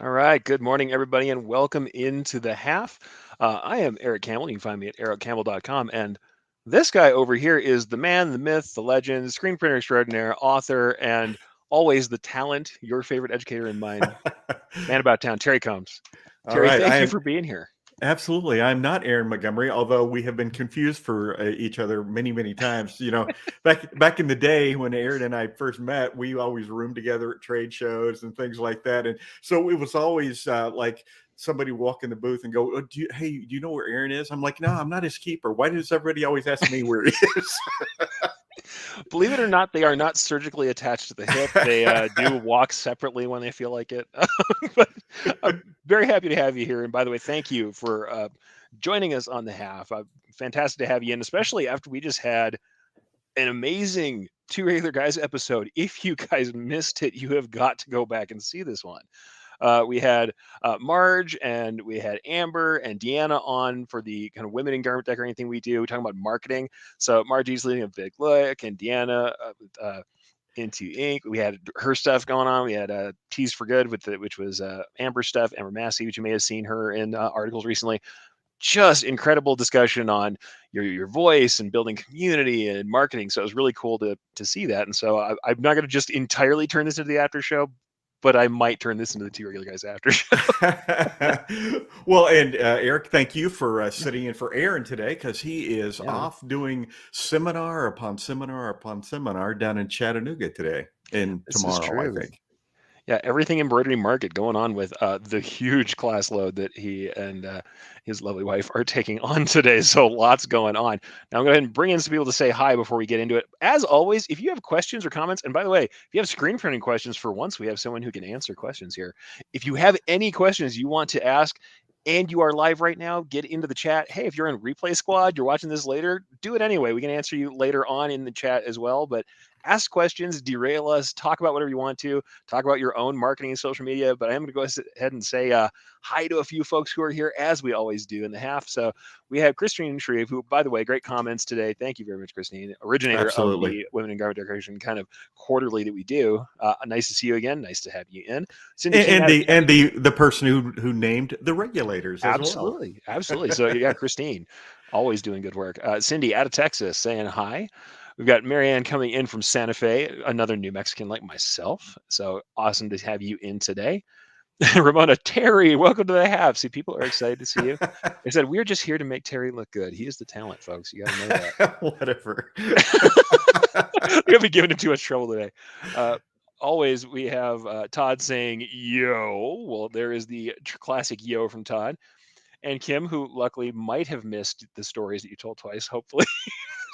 All right. Good morning, everybody, and welcome into the half. I am Eric Campbell. You can find me at ericcampbell.com. And this guy over here is the man, the myth, the legend, screen printer extraordinaire, author, and always the talent, your favorite educator and mine, man about town, Terry Combs. All Terry, right, I thank you am for being here. absolutely. I'm not Aaron Montgomery, although we have been confused for each other many, many times. Back in the day when Aaron and I first met, we always roomed together at trade shows and things like that, and so it was always like somebody walk in the booth and go, "Hey, do you know where Aaron is?" I'm like, "No, I'm not his keeper. Why does everybody always ask me where he is?" Believe it or not, they are not surgically attached to the hip. They do walk separately when they feel like it. But I'm very happy to have you here. And by the way, thank you for joining us on the half. Fantastic to have you in, especially after we just had an amazing Two Regular Guys episode. If you guys missed it, you have got to go back and see this one. We had Marge and we had Amber and Deanna on for the kind of women in garment decorating thing we do. We're talking about marketing. So Margie's leading a big look, and Deanna into ink. We had her stuff going on. We had Teas for Good which was Amber stuff, Amber Massey, which you may have seen her in articles recently. Just incredible discussion on your voice and building community and marketing. So it was really cool to see that. And so I'm not going to just entirely turn this into the after show, but I might turn this into the Two Regular Guys after show. Well, and Eric, thank you for sitting in for Aaron today because he is Yeah, man. off doing seminar upon seminar upon seminar down in Chattanooga today and This is tomorrow, I true. think. Yeah, everything embroidery market going on with the huge class load that he and his lovely wife are taking on today. So lots going on. Now I'm going to go ahead and bring in some people to say hi before we get into it. As always, if you have questions or comments, and by the way, if you have screen printing questions, for once we have someone who can answer questions here. If you have any questions you want to ask, and you are live right now, get into the chat. Hey, if you're in replay squad, you're watching this later, do it anyway. We can answer you later on in the chat as well. But ask questions, derail us, talk about whatever you want to, talk about your own marketing and social media. But I'm going to go ahead and say hi to a few folks who are here, as we always do in the half. So we have Christine Shreve, who, by the way, great comments today. Thank you very much, Christine, originator of Absolutely. the Women in Garment Decoration kind of quarterly that we do. Nice to see you again. Nice to have you in. Cindy And, King and out of the and the person who named the regulators as well. absolutely, absolutely. So yeah, Christine, always doing good work. Cindy out of Texas saying hi. We've got Marianne coming in from Santa Fe, another New Mexican like myself. So awesome to have you in today. Ramona, Terry, welcome to the half. See, people are excited to see you. They said we're just here to make Terry look good. He is the talent, folks. You got to know that. Whatever. We're gonna be giving him too much trouble today. Uh, Always, we have Todd saying "yo." Well, there is the classic "yo" from Todd and Kim, who luckily might have missed the stories that you told twice. Hopefully,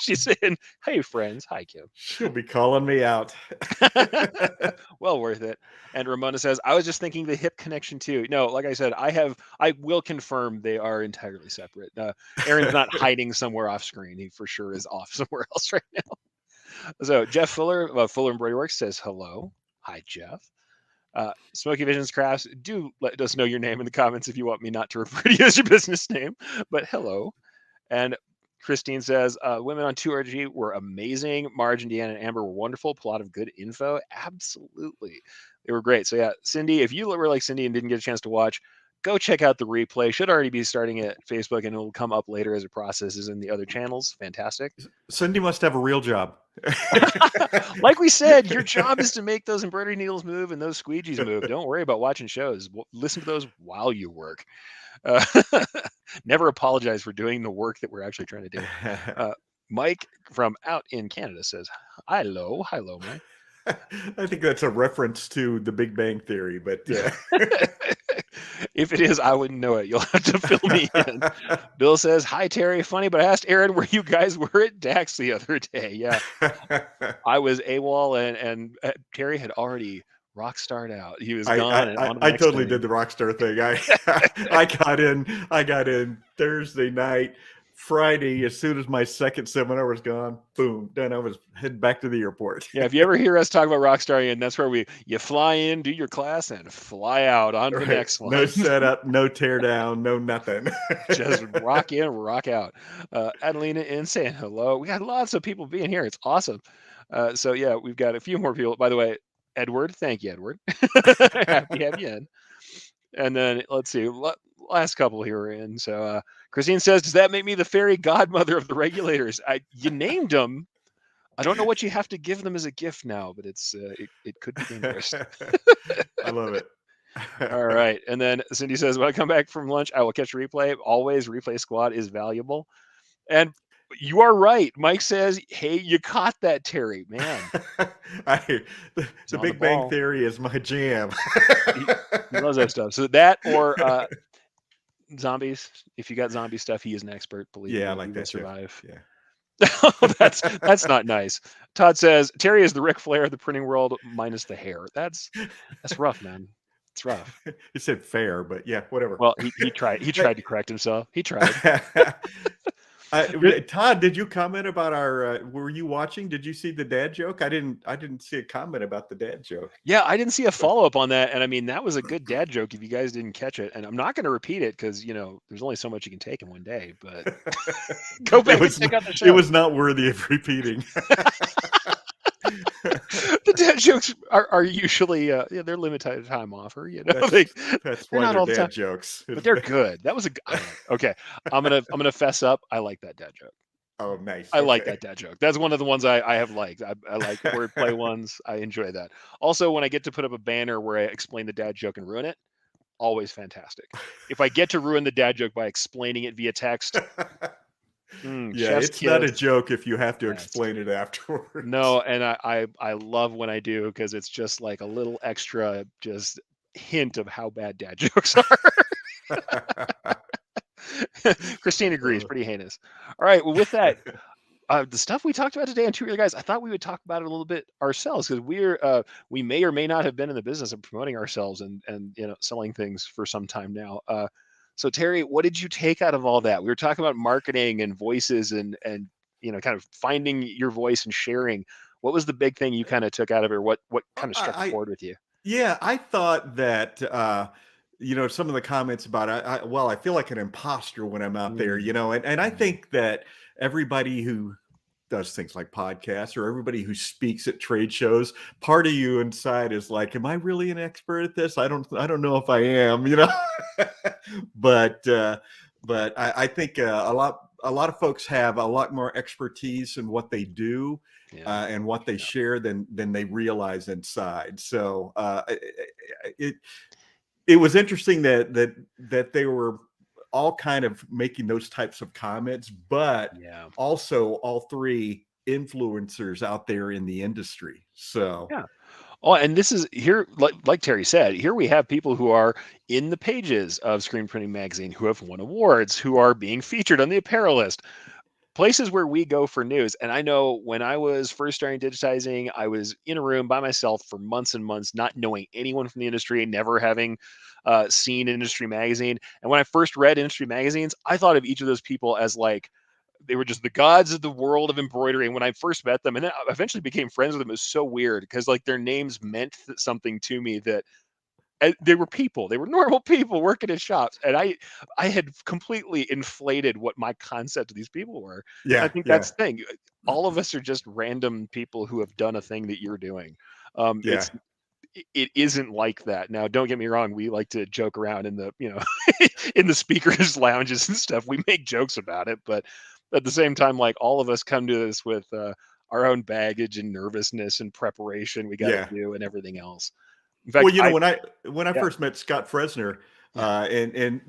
she's saying, "Hey, friends, hi, Kim." She'll be calling me out. Well worth it. And Ramona says, I was just thinking the hip connection too. No, like I said, I will confirm they are entirely separate. Aaron's not hiding somewhere off screen. He for sure is off somewhere else right now. So Jeff Fuller of Fuller Embroidery Works says hello. Hi, Jeff. Smoky Visions Crafts, do let us know your name in the comments if you want me not to refer to you as your business name. But hello. And Christine says, women on 2RG were amazing. Marge and Deanna and Amber were wonderful. A lot of good info. Absolutely. They were great. So, yeah, Cindy, if you were like Cindy and didn't get a chance to watch, go check out the replay. Should already be starting at Facebook and it'll come up later as it processes in the other channels. Fantastic. Cindy must have a real job. Like we said, your job is to make those embroidery needles move and those squeegees move. Don't worry about watching shows. Listen to those while you work. Uh, Never apologize for doing the work that we're actually trying to do. Mike from out in Canada says, "Hello, hello, Mike." I think that's a reference to the Big Bang Theory, but If it is, I wouldn't know it. You'll have to fill me in. Bill says, "Hi, Terry. Funny, but I asked Aaron where you guys were at DAX the other day. Yeah, I was AWOL, and Terry had already rock starred out. He was gone and on to the I next totally did thing. the rock star thing. I got in Thursday night, Friday. As soon as my second seminar was gone, boom, then I was heading back to the airport. Yeah, if you ever hear us talk about rock starring, that's where you fly in, do your class, and fly out on to the Right, next no one. setup, no tear down, no nothing. Just rock in, rock out. Adelina in saying hello. We got lots of people being here. It's awesome. So yeah, we've got a few more people. By the way, Edward, thank you, Edward. Happy to have you in. And then let's see, last couple here we're in. So Christine says, "Does that make me the fairy godmother of the regulators?" You named them. I don't know what you have to give them as a gift now, but it could be dangerous. I love it. All right. And then Cindy says, "When I come back from lunch, I will catch a replay. Always, replay squad is valuable." And you are right. Mike says, "Hey, you caught that, Terry. Man, I, he's the on the Big Bang ball. Theory is my jam. He, he loves that stuff." So that or zombies. If you got zombie stuff, he is an expert. Believe Yeah, I me, he like will that too. survive. Yeah. That's not nice. Todd says Terry is the Ric Flair of the printing world minus the hair. That's rough, man. It's rough. He said fair, but yeah, whatever. Well, he Hey, tried to correct himself. He tried. Todd, did you comment about our? Were you watching? Did you see the dad joke? I didn't. I didn't see a comment about the dad joke. Yeah, I didn't see a So follow up on that, and I mean that was a good dad joke. If you guys didn't catch it, and I'm not going to repeat it because there's only so much you can take in one day. But go it back and was. check out the It show. was not worthy of repeating. The dad jokes are usually they're limited time offer. that's that's They're why not they're all the time, dad jokes. but they're good. That was I don't know. Okay, I'm gonna fess up. I like that dad joke. Oh, nice. I like Okay. that dad joke. That's one of the ones I have liked. I like wordplay ones. I enjoy that. Also, when I get to put up a banner where I explain the dad joke and ruin it, always fantastic. If I get to ruin the dad joke by explaining it via text, Yeah, chef's it's not a kiss. joke if you have to Yes. explain it afterwards. No, and I love when I do because it's just like a little extra just hint of how bad dad jokes are. Christine agrees, Uh, pretty heinous. All right, well with that, the stuff we talked about today on Two Real Guys, I thought we would talk about it a little bit ourselves because we may or may not have been in the business of promoting ourselves and selling things for some time now. So Terry, what did you take out of all that? We were talking about marketing and voices and kind of finding your voice and sharing. What was the big thing you kind of took out of it? Or what kind of struck a I chord with you? Yeah, I thought that some of the comments about well, I feel like an imposter when I'm out there, Mm, and I mm, think that everybody who does things like podcasts or everybody who speaks at trade shows, part of you inside is like, am I really an expert at this? I don't know if I am. but I think a lot of folks have a lot more expertise in what they do yeah, and what they yeah, share than they realize inside. So it it was interesting that they were all kind of making those types of comments, but yeah. also all three influencers out there in the industry. So Yeah. Oh, and this is here, like Terry said, here we have people who are in the pages of Screen Printing Magazine, who have won awards, who are being featured on the apparel list, places where we go for news. And I know when I was first starting digitizing, I was in a room by myself for months and months, not knowing anyone from the industry, never having seen an industry magazine. And when I first read industry magazines, I thought of each of those people as like they were just the gods of the world of embroidery. And when I first met them, and then I eventually became friends with them, it was so weird because like their names meant something to me that they were people. They were normal people working in shops, and I had completely inflated what my concept of these people were. And I yeah, think yeah, that's the thing. All of us are just random people who have done a thing that you're doing. yeah, It isn't like that. Now, don't get me wrong. We like to joke around in the in the speakers lounges and stuff. We make jokes about it, but at the same time, like all of us come to this with our own baggage and nervousness and preparation we got to yeah. do and everything else. In Well, fact, I when I yeah first met Scott Fresner, yeah and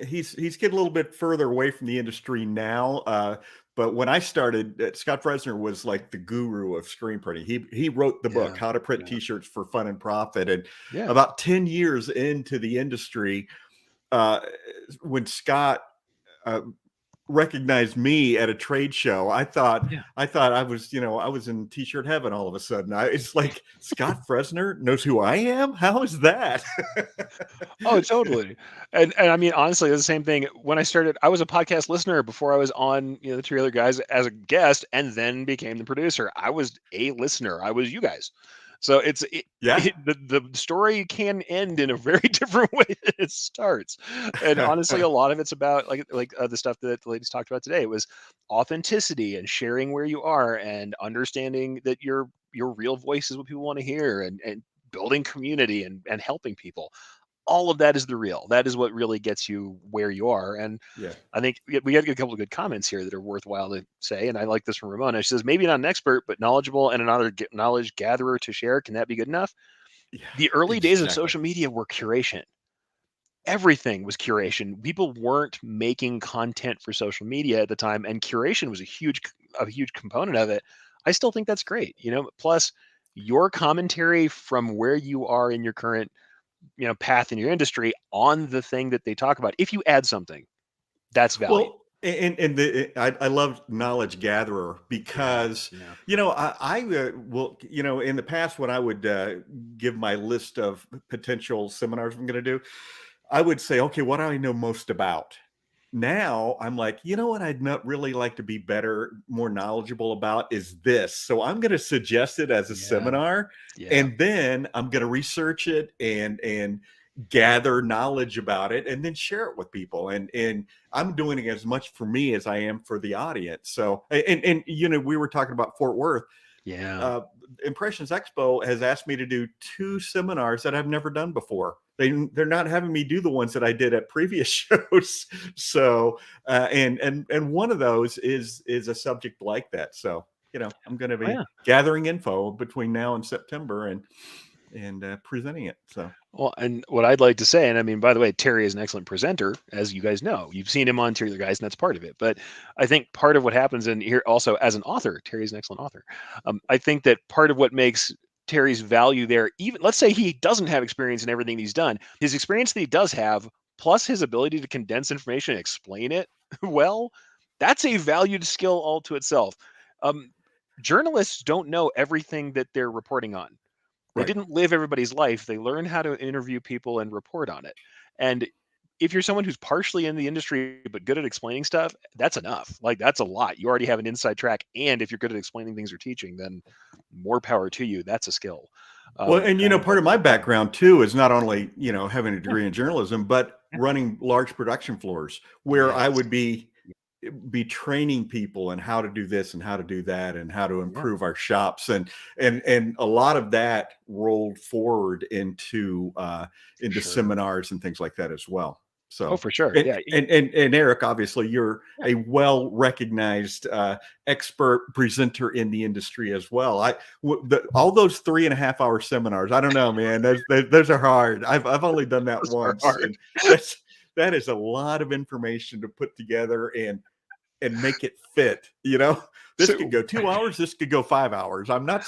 he's getting a little bit further away from the industry now. But when I started, Scott Fresner was like the guru of screen printing. He wrote the book yeah How to Print yeah T-shirts for Fun and Profit, and yeah about 10 years into the industry, uh, when Scott uh, recognized me at a trade show, yeah. I thought I was in t-shirt heaven all of a sudden. It's like Scott Fresner knows who I am. How is that? Oh, totally. And I mean, honestly, it's the same thing. When I started, I was a podcast listener before I was on, the Two Other Guys as a guest, and then became the producer. I was a listener. I was you guys. So Yeah. the story can end in a very different way than it starts. And honestly, a lot of it's about like the stuff that the ladies talked about today. It was authenticity and sharing where you are and understanding that your real voice is what people want to hear and building community and helping people all of that is the real. That is what really gets you where you are. And Yeah. I think we got a couple of good comments here that are worthwhile to say. And I like this from Ramona. She says, maybe not an expert, but knowledgeable and another knowledge gatherer to share. Can that be good enough? Yeah. The early days of Exactly. social media were curation. Everything was curation. People weren't making content for social media at the time, and curation was a huge component of it. I still think that's great. Plus your commentary from where you are in your current path in your industry on the thing that they talk about. If you add something, that's value. Well, I love knowledge gatherer Yeah, because yeah, I will in the past when I would give my list of potential seminars I'm going to do, I would say, okay, what do I know most about? Now I'm like, what I'd not really like to be better, more knowledgeable about is this. So I'm going to suggest it as a yeah, seminar, yeah, and then I'm going to research it and gather knowledge about it and then share it with people. And I'm doing it as much for me as I am for the audience. So and we were talking about Fort Worth. yeah, uh, Impressions Expo has asked me to do 2 seminars that I've never done before. They're not having me do the ones that I did at previous shows. So and one of those is a subject like that. So I'm going to oh, be yeah. gathering info between now and September and presenting it. So Well, and what I'd like to say, and I mean, by the way, Terry is an excellent presenter, as you guys know. You've seen him on Terry the Guys, and that's part of it. But I think part of what happens in here also as an author, Terry's an excellent author. I think that part of what makes Terry's value there, even let's say he doesn't have experience in everything he's done, his experience that he does have, plus his ability to condense information and explain it well, that's a valued skill all to itself. Um, Journalists don't know everything that they're reporting on. They right. didn't live everybody's life. They learned how to interview people and report on it. And if you're someone who's partially in the industry but good at explaining stuff, that's enough. Like that's a lot. You already have an inside track, and if you're good at explaining things or teaching, then more power to you. That's a skill. Well, and And I think part that's of my really cool. background too is not only having a Yeah, degree in journalism, but yeah. running large production floors where I Yes. would be training people and how to do this and how to do that and how to Yeah. improve our shops, and a lot of that rolled forward For into sure. seminars and things like that as well. Oh, So for sure. and Yeah. and Eric, obviously you're Yeah. a well recognized expert presenter in the industry as well. All those 3.5 hour seminars, I don't know, man, those are hard. I've only done that Those are once, hard. and that is a lot of information to put together and make it fit. This could So go 2 hours, this could go 5 hours. I'm not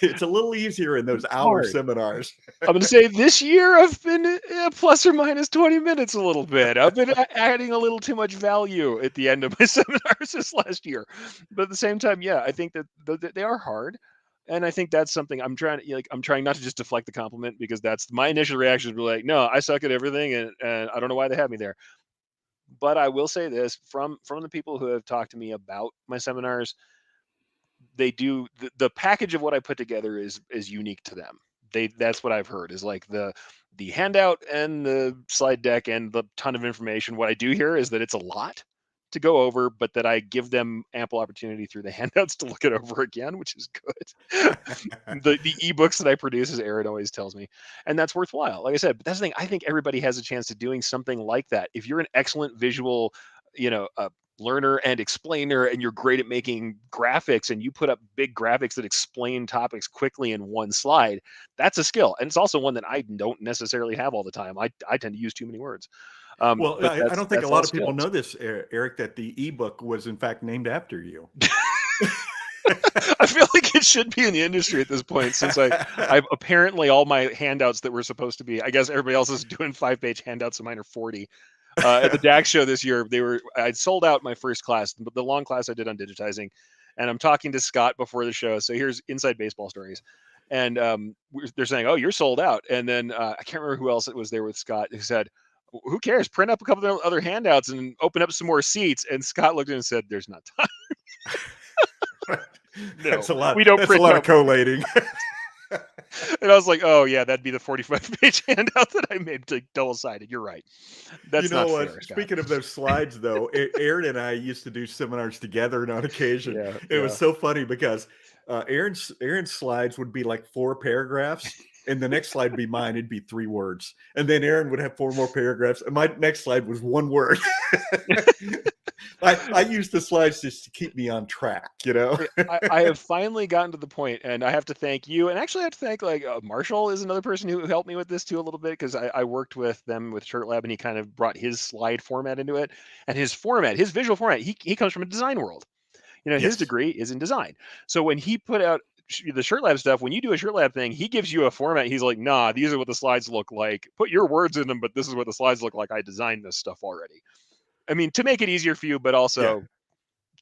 It's a little easier in those it's hour hard. seminars. I'm going to say this year I've been plus or minus 20 minutes a little bit. I've been adding a little too much value at the end of my seminars this last year. But at the same time, yeah, I think that they are hard. And I think that's something I'm trying to I'm trying not to just deflect the compliment, because that's my initial reaction to be like, no, I suck at everything, and I don't know why they have me there. But I will say this from the people who have talked to me about my seminars, they do the package of what I put together is unique to them. That's what I've heard is like the handout and the slide deck and the ton of information. What I do here is that it's a lot to go over, but that I give them ample opportunity through the handouts to look it over again, which is good. The ebooks that I produce, as Aaron always tells me, and that's worthwhile. Like I said, but that's the thing. I think everybody has a chance to doing something like that. If you're an excellent visual, learner and explainer, and you're great at making graphics, and you put up big graphics that explain topics quickly in one slide, that's a skill. And it's also one that I don't necessarily have all the time. I tend to use too many words. Well, But I that's don't think a that's all lot of people skills. know this, Eric, that the ebook was in fact named after you. I feel like it should be in the industry at this point, since I've apparently all my handouts that were supposed to be, I guess everybody else is doing 5-page handouts and mine are 40. At the DAX show this year, I'd sold out my first class, but the long class I did on digitizing, and I'm talking to Scott before the show. So here's inside baseball stories. And they're saying, "Oh, you're sold out." And then I can't remember who else it was there with Scott, who said, "Who cares? Print up a couple of other handouts and open up some more seats." And Scott looked at it and said, "There's not time. No, That's a lot. we don't That's a print lot of up." collating. And I was like, "Oh yeah, that'd be the 45-page handout that I made to double sided. You're right. That's not fair, Scott." Speaking of those slides, though, Aaron and I used to do seminars together, and on occasion, Yeah, it was yeah. so funny because Aaron's slides would be like 4 paragraphs, and the next slide would be mine. It'd be 3 words, and then Aaron would have 4 more paragraphs, and my next slide was 1 word. I use the slides just to keep me on track, you know. I have finally gotten to the point, and I have to thank you, and actually I have to thank like Marshall is another person who helped me with this too a little bit because I worked with them with Shirt Lab, and he kind of brought his slide format into it, and his format, his visual format, he comes from a design world. You know, his Yes. degree is in design. So when he put out the Shirt Lab stuff, when you do a Shirt Lab thing, he gives you a format. He's like, nah, these are what the slides look like. Put your words in them, but this is what the slides look like. I designed this stuff already. I mean, to make it easier for you, but Yeah. also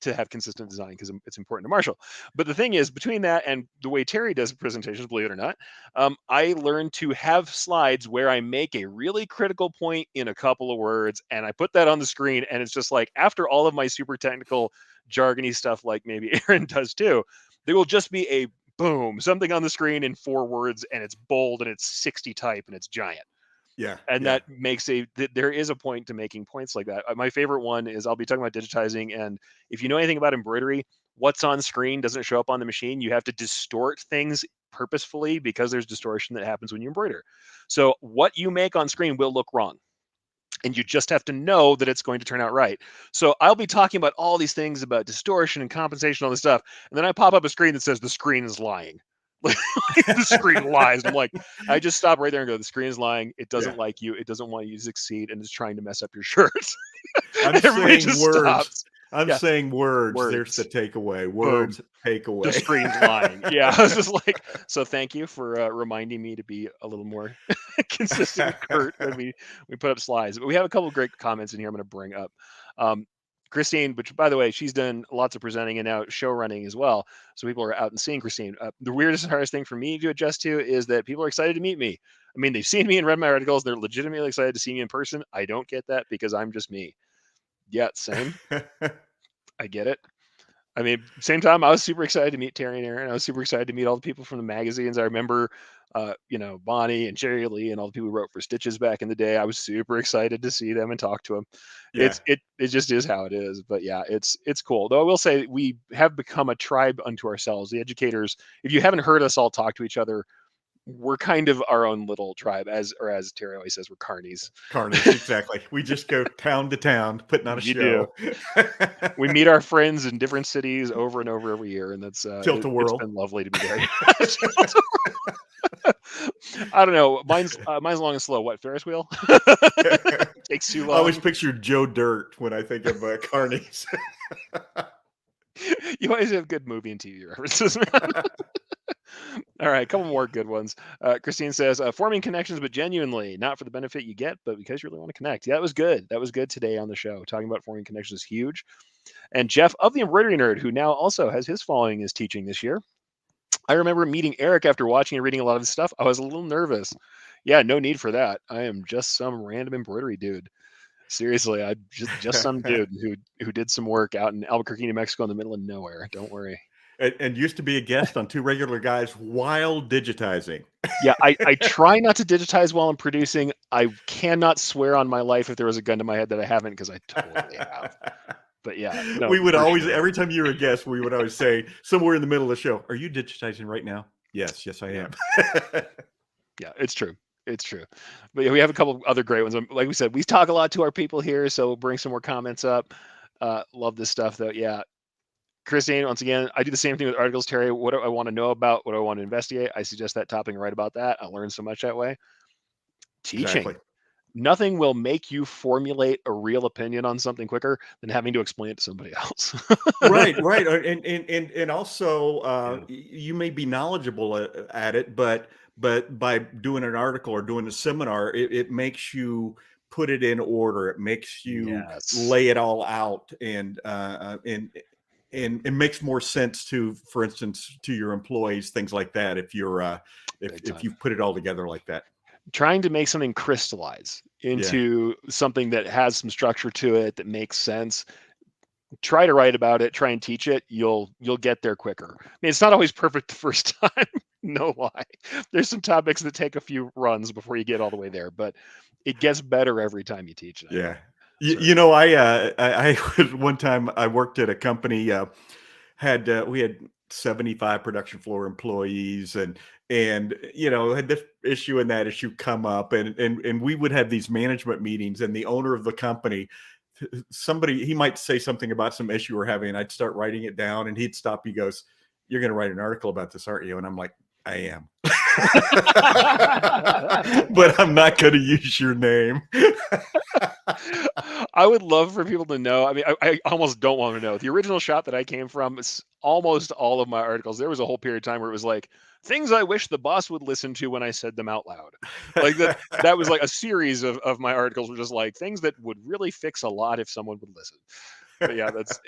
to have consistent design because it's important to Marshall. But the thing is, between that and the way Terry does presentations, believe it or not, I learned to have slides where I make a really critical point in a couple of words, and I put that on the screen, and it's just like after all of my super technical, jargony stuff, like maybe Aaron does too, there will just be a boom, something on the screen in 4 words, and it's bold and it's 60 type and it's giant, Yeah. and Yeah. that makes there is a point to making points like that. My favorite one is I'll be talking about digitizing, and if you know anything about embroidery, what's on screen doesn't show up on the machine. You have to distort things purposefully because there's distortion that happens when you embroider. So what you make on screen will look wrong, and you just have to know that it's going to turn out right. So I'll be talking about all these things about distortion and compensation, all this stuff, and then I pop up a screen that says the screen is lying. Like, the screen lies. I'm like, I just stop right there and go, the screen is lying. It Yeah. doesn't like you. It doesn't want you to succeed, and it's trying to mess up your shirt. I'm And everybody saying just words. stops. I'm Yeah, saying words. There's the words. takeaway. Boom. Words, The takeaway. screen's lying. Yeah, I was just like, so thank you for reminding me to be a little more consistent and curt when we put up slides. But we have a couple of great comments in here I'm going to bring up. Um, Christine, which by the way, she's done lots of presenting and now show running as well. So people are out and seeing Christine. The weirdest and hardest thing for me to adjust to is that people are excited to meet me. I mean, they've seen me and read my articles. They're legitimately excited to see me in person. I don't get that because I'm just me. Yeah, same. I get it. I mean, same time, I was super excited to meet Terry and Aaron. I was super excited to meet all the people from the magazines. I remember, Bonnie and Jerry Lee and all the people who wrote for Stitches back in the day. I was super excited to see them and talk to them. Yeah. It just is how it is. But yeah, it's cool. Though I will say we have become a tribe unto ourselves. The educators. If you haven't heard us all talk to each other, we're kind of our own little tribe, as Terry always says, we're carnies. Carnage, exactly. We just go town to town putting on a You do. show. We meet our friends in different cities over and over every year, and that's it's Tilt-a-whirl. been lovely to be there. I don't know. Mine's long and slow. What, Ferris wheel? Takes too I always long. picture Joe Dirt when I think of carnies. You always have good movie and TV references. All right, a couple more good ones. Christine says, forming connections, but genuinely, not for the benefit you get, but because you really want to connect. Yeah, that was good. That was good today on the show. Talking about forming connections is huge. And Jeff of the Embroidery Nerd, who now also has his following, is teaching this year. I remember meeting Eric after watching and reading a lot of his stuff. I was a little nervous. Yeah, no need for that. I am just some random embroidery dude. Seriously, I just some dude who did some work out in Albuquerque, New Mexico, in the middle of nowhere. Don't worry. And used to be a guest on Two Regular Guys while digitizing. Yeah, I try not to digitize while I'm producing. I cannot swear on my life if there was a gun to my head that I haven't, because I totally have. But yeah, no, We would for always, sure. every time you were a guest, we would always say somewhere in the middle of the show, "Are you digitizing right now?" Yes, I am. Yeah, it's true. It's true. But yeah, we have a couple of other great ones. Like we said, we talk a lot to our people here, so we'll bring some more comments up. Love this stuff though. Yeah. Christine, once again, I do the same thing with articles, Terry. What do I want to know about? What do I want to investigate? I suggest that topic and write about that. I learn so much that way. Exactly. Teaching. Nothing will make you formulate a real opinion on something quicker than having to explain it to somebody else. Right. And also, Yeah. you may be knowledgeable at it, but by doing an article or doing a seminar, it makes you put it in order. It makes you Yes. lay it all out, and it makes more sense to, for instance, to your employees, things like that. If you're if you've put it all together like that. Trying to make something crystallize Yeah. into something that has some structure to it that makes sense. Try to write about it, try and teach it. You'll get there quicker. I mean, it's not always perfect the first time. No lie. There's some topics that take a few runs before you get all the way there, but it gets better every time you teach it. Yeah. Sort You of. know, I was one time I worked at a company, we had 75 production floor employees, and had this issue and that issue come up, and we would have these management meetings, and the owner of the company, somebody, he might say something about some issue we're having, and I'd start writing it down, and he'd stop. He goes, "You're going to write an article about this, aren't you?" And I'm like, "I am." But I'm not going to use your name. I would love for people to know. I mean, I almost don't want to know. The original shop that I came from, it's almost all of my articles. There was a whole period of time where it was like things I wish the boss would listen to when I said them out loud. Like that was like a series of my articles were just like things that would really fix a lot if someone would listen. But yeah, that's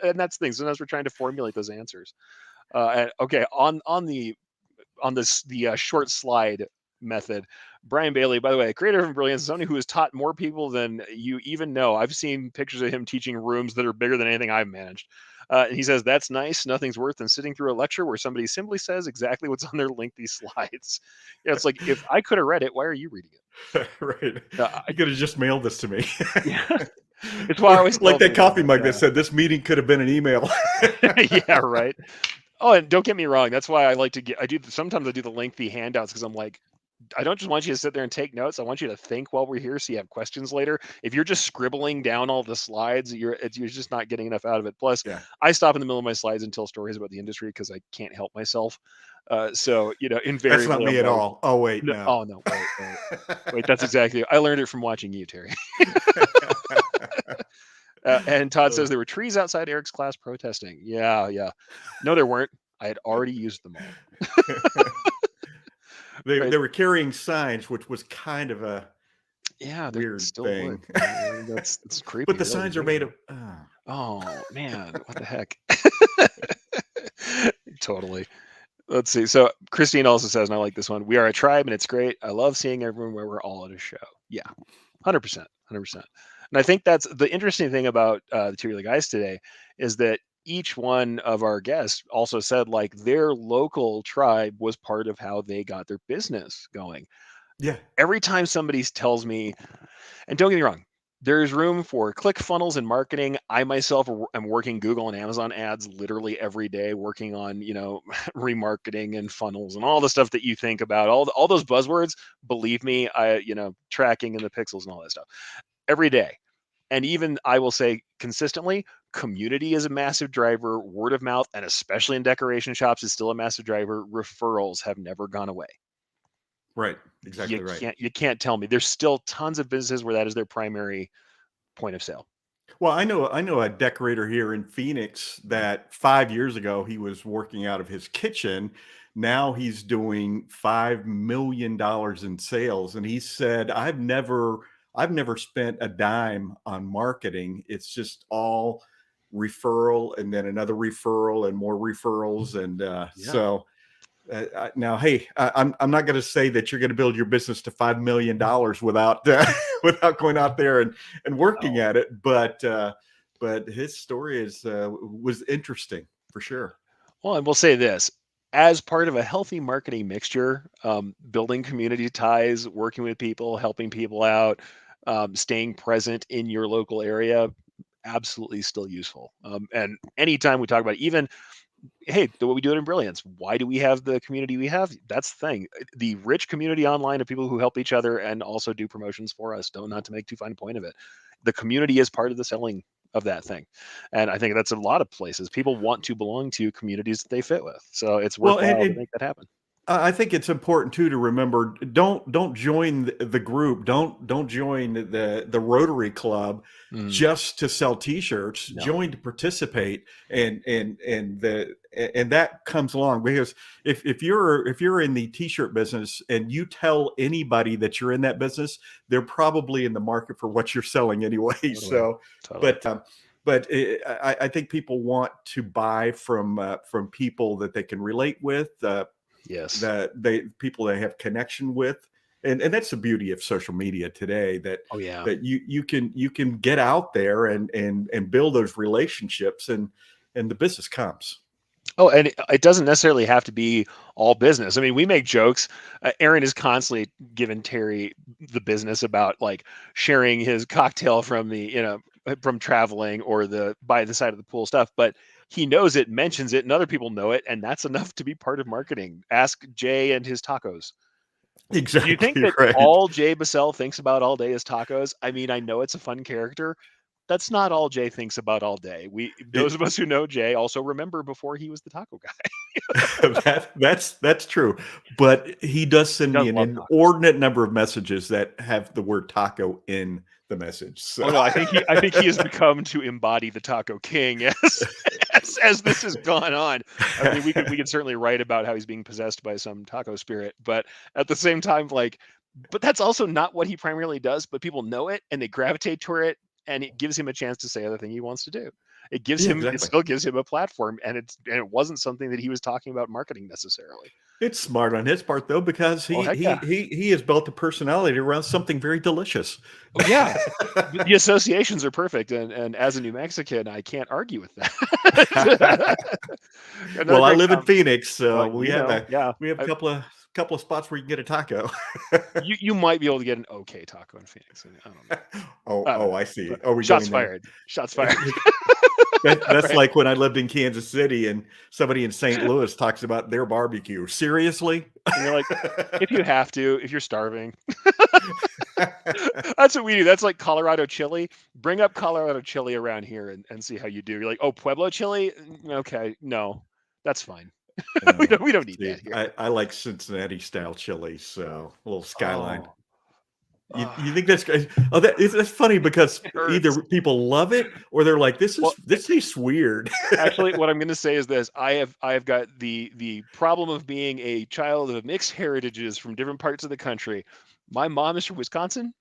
and that's things. Sometimes we're trying to formulate those answers. And okay, on this the short slide method. Brian Bailey, by the way, creator of Brilliance, somebody who has taught more people than you even know. I've seen pictures of him teaching rooms that are bigger than anything I've managed. And he says, that's nice. Nothing's worse than sitting through a lecture where somebody simply says exactly what's on their lengthy slides. Yeah, it's like, if I could have read it, why are you reading it? Right. You could have just mailed this to me. Yeah. It's why I always like that coffee mug yeah. that said this meeting could have been an email. Yeah, right. Oh, and don't get me wrong. That's why I like to sometimes I do the lengthy handouts because I'm like, I don't just want you to sit there and take notes. I want you to think while we're here so you have questions later. If you're just scribbling down all the slides, you're just not getting enough out of it. Plus, Yeah. I stop in the middle of my slides and tell stories about the industry because I can't help myself. So, invariably. That's not me at all. Oh, wait, no. Oh, no. Wait, that's exactly. I learned it from watching you, Terry. And Todd says there were trees outside Eric's class protesting. Yeah. No, there weren't. I had already used them all. They were carrying signs, which was kind of a weird still thing. That's creepy. But the signs are made of. Oh man, what the heck? Totally. Let's see. So Christine also says, and I like this one, we are a tribe and it's great. I love seeing everyone where we're all at a show. Yeah, 100%. And I think that's the interesting thing about the Two Really Guys today is that each one of our guests also said like their local tribe was part of how they got their business going. Yeah. Every time somebody tells me, and don't get me wrong, there's room for click funnels and marketing. I myself am working Google and Amazon ads literally every day, working on, remarketing and funnels and all the stuff that you think about, all those buzzwords. Believe me, tracking and the pixels and all that stuff every day. And even I will say consistently, community is a massive driver. Word of mouth, and especially in decoration shops, is still a massive driver. Referrals have never gone away. Right. Exactly right. You can't tell me. There's still tons of businesses where that is their primary point of sale. Well, I know a decorator here in Phoenix that 5 years ago he was working out of his kitchen. Now he's doing $5 million in sales, and he said, "I've never spent a dime on marketing. It's just all referral, and then another referral, and more referrals." And so now, hey, I'm not going to say that you're going to build your business to $5 million without without going out there and working at it, but his story was interesting for sure. Well, and we'll say this. As part of a healthy marketing mixture, building community ties, working with people, helping people out, staying present in your local area, absolutely still useful. And anytime we talk about even, hey, what we do it in Brilliance, why do we have the community we have? That's the thing. The rich community online of people who help each other and also do promotions for us. Not to make too fine a point of it. The community is part of the selling of that thing. And I think that's a lot of places. People want to belong to communities that they fit with. So it's worthwhile to make that happen. I think it's important too to remember, don't join the group, don't join the Rotary Club just to sell T-shirts. No. Join to participate, and that comes along, because if you're in the T-shirt business and you tell anybody that you're in that business, they're probably in the market for what you're selling anyway. Totally. So, totally. But I think people want to buy from people that they can relate with. Yes, that people they have connection with, and that's the beauty of social media today. That that you can get out there and build those relationships, and the business comes. Oh, and it doesn't necessarily have to be all business. I mean, we make jokes. Aaron is constantly giving Terry the business about like sharing his cocktail from from traveling or by the side of the pool stuff, but he knows it, mentions it, and other people know it, and that's enough to be part of marketing. Ask Jay and his tacos. Do you think Exactly that right. all Jay Bassell thinks about all day is tacos? I mean, I know it's a fun character. That's not all Jay thinks about all day. We those It, of us who know Jay also remember before he was the taco guy. that's true. But he does He send me does an love tacos. inordinate number of messages that have the word taco in the message. So Oh no, I think he has become to embody the Taco King as this has gone on. I mean, we could certainly write about how he's being possessed by some taco spirit, but at the same time, like, but that's also not what he primarily does. But people know it and they gravitate toward it, and it gives him a chance to say other thing he wants to do. yeah, It exactly. still gives him a platform, and it wasn't something that he was talking about marketing necessarily. It's smart on his part though, because Oh heck yeah, he has built a personality around something very delicious. oh yeah. The associations are perfect, and as a New Mexican, I can't argue with that. Another Well, I great live in Phoenix, well, so yeah. we have a I, couple of spots where you can get a taco. you might be able to get an okay taco in Phoenix. I don't know. I don't Oh, know. I see. But Are we shots going there? fired. Shots fired. That's Right. like when I lived in Kansas City and somebody in St. Louis talks about their barbecue. Seriously? And you're like, if you have to, if you're starving, that's what we do. That's like Colorado chili. Bring up Colorado chili around here and see how you do. You're like, oh, Pueblo chili? Okay, no, that's fine. Uh, We don't need See, that here. I like Cincinnati style chili, so a little skyline. Oh, You think that's great? Oh, that's funny because it hurts. either people love it or they're like, Well, this tastes weird. actually, what I'm going to say is this: I have got the problem of being a child of mixed heritages from different parts of the country. My mom is from Wisconsin,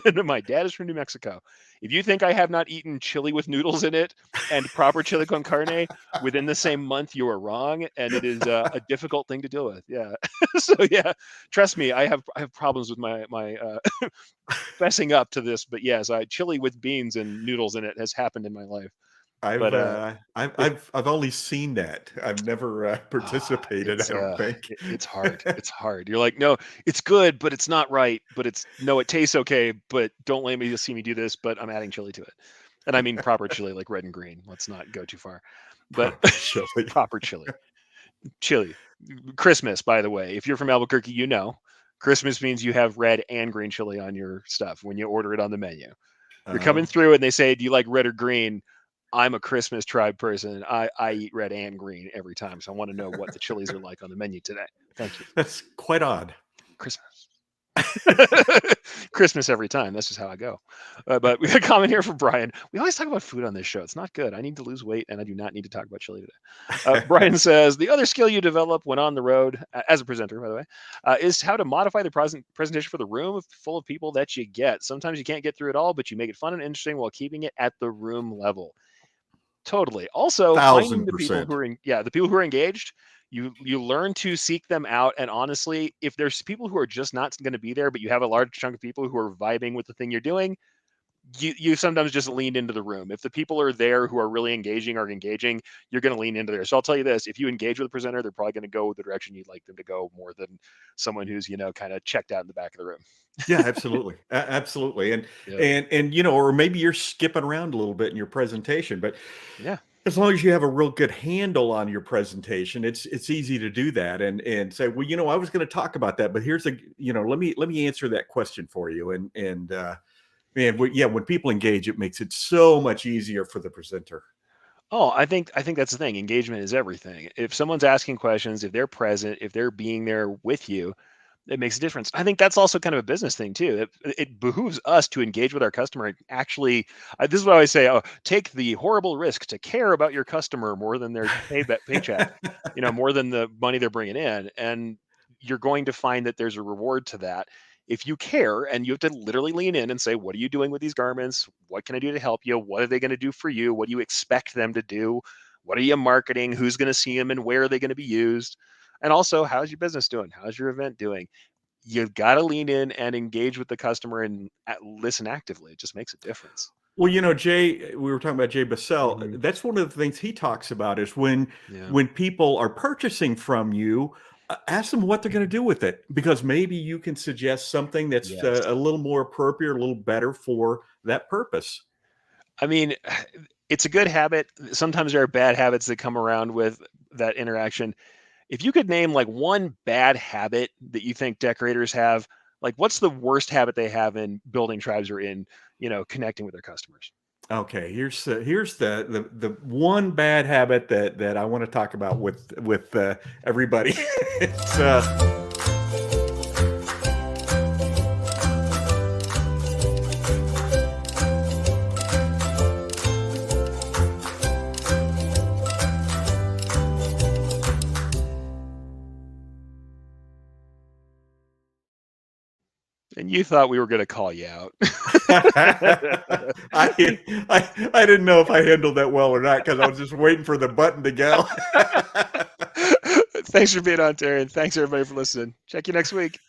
and my dad is from New Mexico. If you think I have not eaten chili with noodles in it and proper chili con carne within the same month, you are wrong, and it is a difficult thing to deal with. Yeah, so yeah, trust me, I have problems with my fessing up to this, but yes, I chili with beans and noodles in it has happened in my life. But it I've only seen that. I've never participated. I don't think. it's hard. It's hard. You're like, "No, it's good, but it's not right, but it's no, it tastes okay, but don't let me see me do this, but I'm adding chili to it." And I mean proper chili, like red and green. Let's not go too far. But Proper chili. proper chili. Chili. Christmas, by the way. If you're from Albuquerque, you know. Christmas means you have red and green chili on your stuff when you order it on the menu. You're coming Oh, through and they say, "Do you like red or green?" I'm a Christmas tribe person. I eat red and green every time, so I want to know what the chilies are like on the menu today. Thank you. that's quite odd. Christmas. Christmas every time. That's just how I go. But we got a comment here from Brian. We always talk about food on this show. It's not good. I need to lose weight, and I do not need to talk about chili today. Brian says the other skill you develop when on the road, as a presenter, by the way, is how to modify the presentation for the room full of people that you get. Sometimes you can't get through it all, but you make it fun and interesting while keeping it at the room level. Totally. Also, finding Thousand the people who percent. are the people who are engaged, you learn to seek them out. And honestly, if there's people who are just not going to be there, but you have a large chunk of people who are vibing with the thing you're doing, you sometimes just lean into the room. If the people are there who are really engaging, you're going to lean into there. So I'll tell you this: if you engage with a presenter, they're probably going to go the direction you'd like them to go more than someone who's kind of checked out in the back of the room. Yeah, absolutely, absolutely, Yep. and or maybe you're skipping around a little bit in your presentation, but Yeah. as long as you have a real good handle on your presentation, it's easy to do that and say, well, I was going to talk about that, but here's let me answer that question for you, man, when people engage, it makes it so much easier for the presenter. Oh, I think that's the thing. Engagement is everything. If someone's asking questions, if they're present, if they're being there with you, it makes a difference. I think that's also kind of a business thing too. It behooves us to engage with our customer and actually. This is what I always say: oh, take the horrible risk to care about your customer more than their paycheck. More than the money they're bringing in, and you're going to find that there's a reward to that if you care. And you have to literally lean in and say, "What are you doing with these garments? What can I do to help you? What are they going to do for you? What do you expect them to do? What are you marketing? Who's going to see them, and where are they going to be used?" And also, how's your business doing? How's your event doing? You've got to lean in and engage with the customer and listen actively. It just makes a difference. Well, Jay, we were talking about Jay Bassell. Hmm. That's one of the things he talks about is Yeah. when people are purchasing from you, ask them what they're going to do with it, because maybe you can suggest something that's Yes. a little more appropriate, a little better for that purpose. I mean, it's a good habit. Sometimes there are bad habits that come around with that interaction. if you could name like one bad habit that you think decorators have, like what's the worst habit they have in building tribes or in, connecting with their customers? Okay, here's the one bad habit that I want to talk about with everybody. It's And you thought we were going to call you out. I didn't know if I handled that well or not because I was just waiting for the button to go. Thanks for being on, Terry, and thanks everybody for listening. Check you next week.